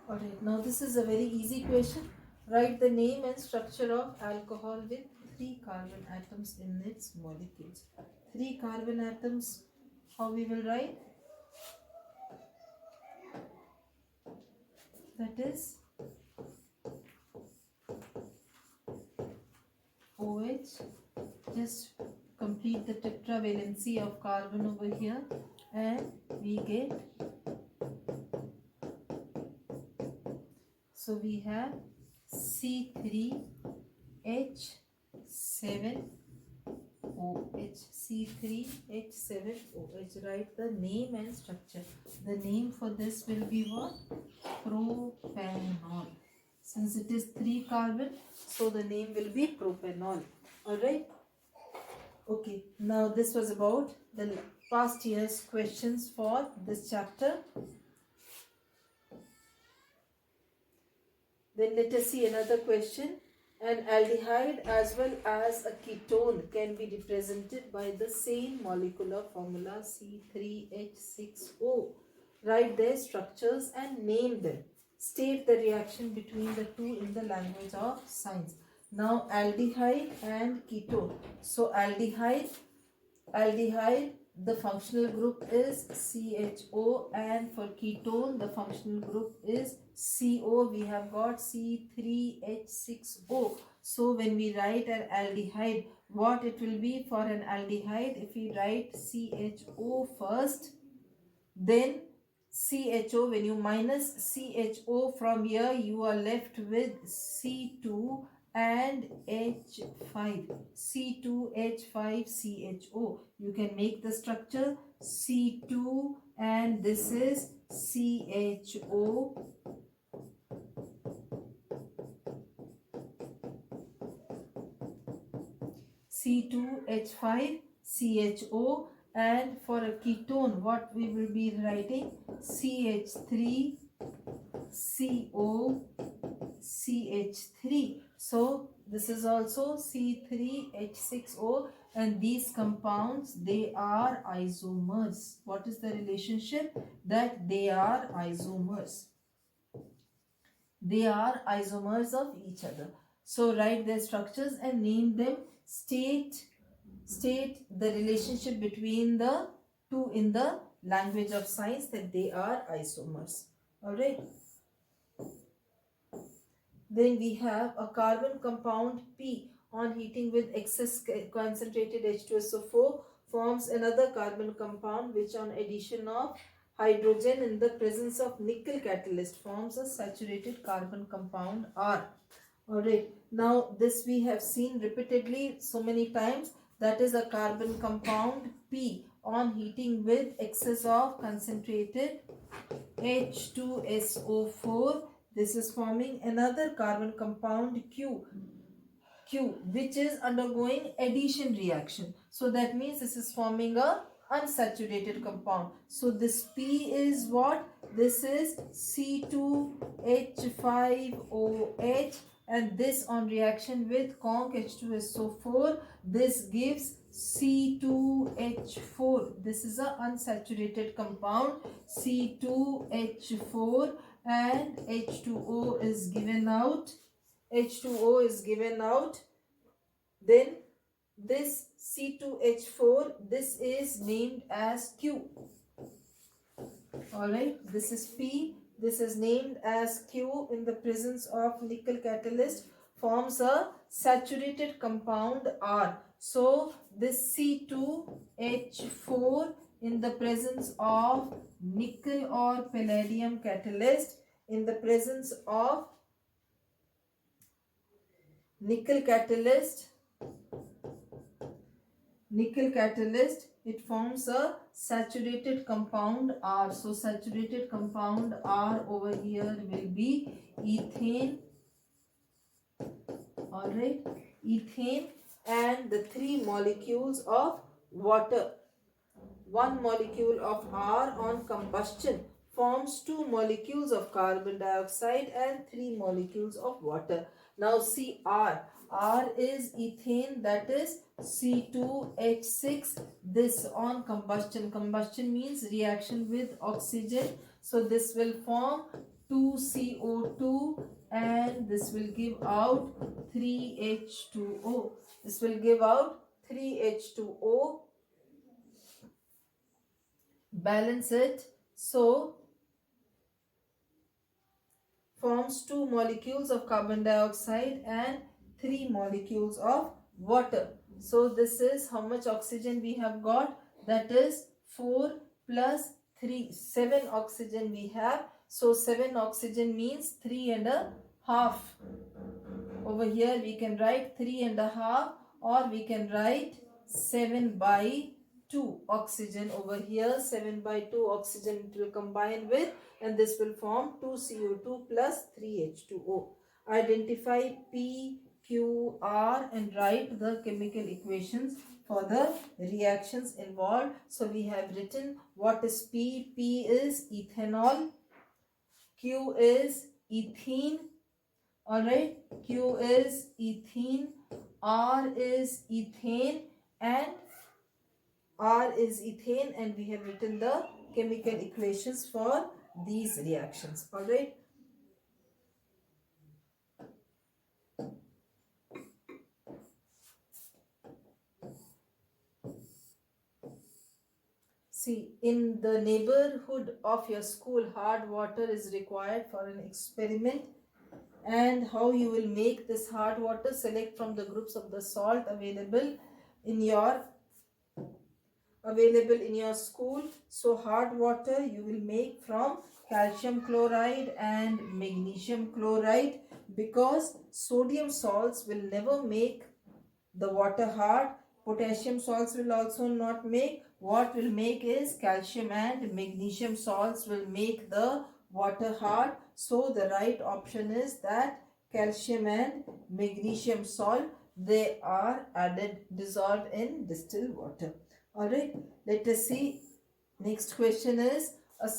Alright, now this is a very easy question. Write the name and structure of alcohol with 3 carbon atoms in its molecules. 3 carbon atoms, how we will write? That is OH. Just complete the tetravalency of carbon over here and we get, so we have C3H7OH. C3H7OH. Write the name and structure. The name for this will be what? Propanol. Since it is 3 carbon, so the name will be propanol. Alright. Okay. Now this was about the past year's questions for this chapter. Then let us see another question. An aldehyde as well as a ketone can be represented by the same molecular formula C3H6O. Write their structures and name them. State the reaction between the two in the language of science. Now aldehyde and ketone. So aldehyde, the functional group is CHO, and for ketone the functional group is CO. We have got C3H6O. So when we write an aldehyde, what it will be for an aldehyde? If we write CHO first, then CHO, when you minus CHO from here, you are left with C2 and H5. C2H5CHO. You can make the structure C2 and this is CHO. C2H5CHO. And for a ketone, what we will be writing? CH3CO CH3. So this is also C3H6O, and these compounds, they are isomers. What is the relationship? That they are isomers. They are isomers of each other. So write their structures and name them. State the relationship between the two in the language of science, that they are isomers. Alright. Then we have a carbon compound P on heating with excess concentrated H2SO4 forms another carbon compound which on addition of hydrogen in the presence of nickel catalyst forms a saturated carbon compound R. Alright, now this we have seen repeatedly so many times. That is a carbon compound P on heating with excess of concentrated H2SO4. This is forming another carbon compound Q, which is undergoing addition reaction. So that means this is forming a unsaturated compound. So this P is what? This is C2H5OH, and this on reaction with conc H2SO4, this gives C2H4. This is a unsaturated compound C2H4, and H2O is given out. H2O is given out. Then this C2H4, this is named as Q. Alright, this is P. This is named as Q in the presence of nickel catalyst, forms a saturated compound R. So this C2H4 in the presence of nickel or palladium catalyst, in the presence of nickel catalyst, it forms a saturated compound R. So saturated compound R over here will be ethane. Alright, ethane, and the 3 molecules of water. 1 molecule of R on combustion forms 2 molecules of carbon dioxide and 3 molecules of water. Now see R. R is ethane, that is C2H6. This on combustion. Combustion means reaction with oxygen. So this will form 2CO2 and this will give out 3H2O. This will give out 3H2O. Balance it. So forms 2 molecules of carbon dioxide and 3 molecules of water. So this is how much oxygen we have got. That is 4 plus 3, 7 oxygen we have. So 7 oxygen means 3.5. Over here we can write 3.5 or we can write 7/2 oxygen. Over here 7/2 oxygen it will combine with, and this will form 2CO2 plus 3H2O. Identify P, Q, R and write the chemical equations for the reactions involved. So we have written what is P. P is ethanol. Q is ethene. Alright, Q is ethene, R is ethane and we have written the chemical equations for these reactions. Alright. See, in the neighborhood of your school, hard water is required for an experiment. And how you will make this hard water, select from the groups of the salt available in your school. So hard water you will make from calcium chloride and magnesium chloride, because sodium salts will never make the water hard. Potassium salts will also not make. What will make is calcium and magnesium salts will make the water hard. So the right option is that calcium and magnesium salt, they are dissolved in distilled water. Alright, let us see. Next question is, a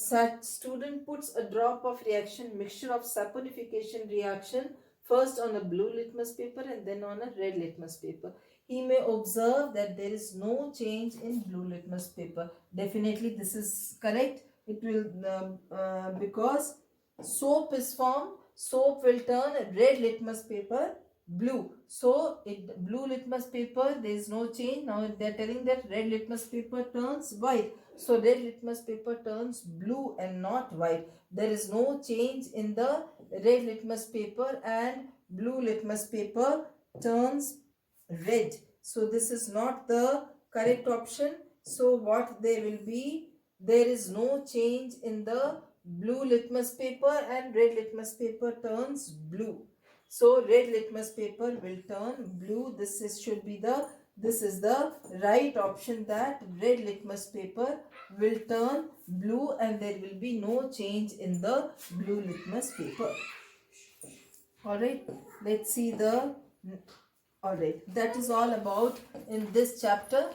student puts a drop of reaction mixture of saponification reaction first on a blue litmus paper and then on a red litmus paper. He may observe that there is no change in blue litmus paper. Definitely this is correct. It will because soap is formed, soap will turn red litmus paper blue. So blue litmus paper, there is no change. Now they are telling that red litmus paper turns white. So red litmus paper turns blue and not white. There is no change in the red litmus paper and blue litmus paper turns red. So this is not the correct option. So what there will be, there is no change in the blue litmus paper and red litmus paper turns blue. So red litmus paper will turn blue. This is the right option, that red litmus paper will turn blue and there will be no change in the blue litmus paper. Alright, let's see the... Alright, that is all about in this chapter.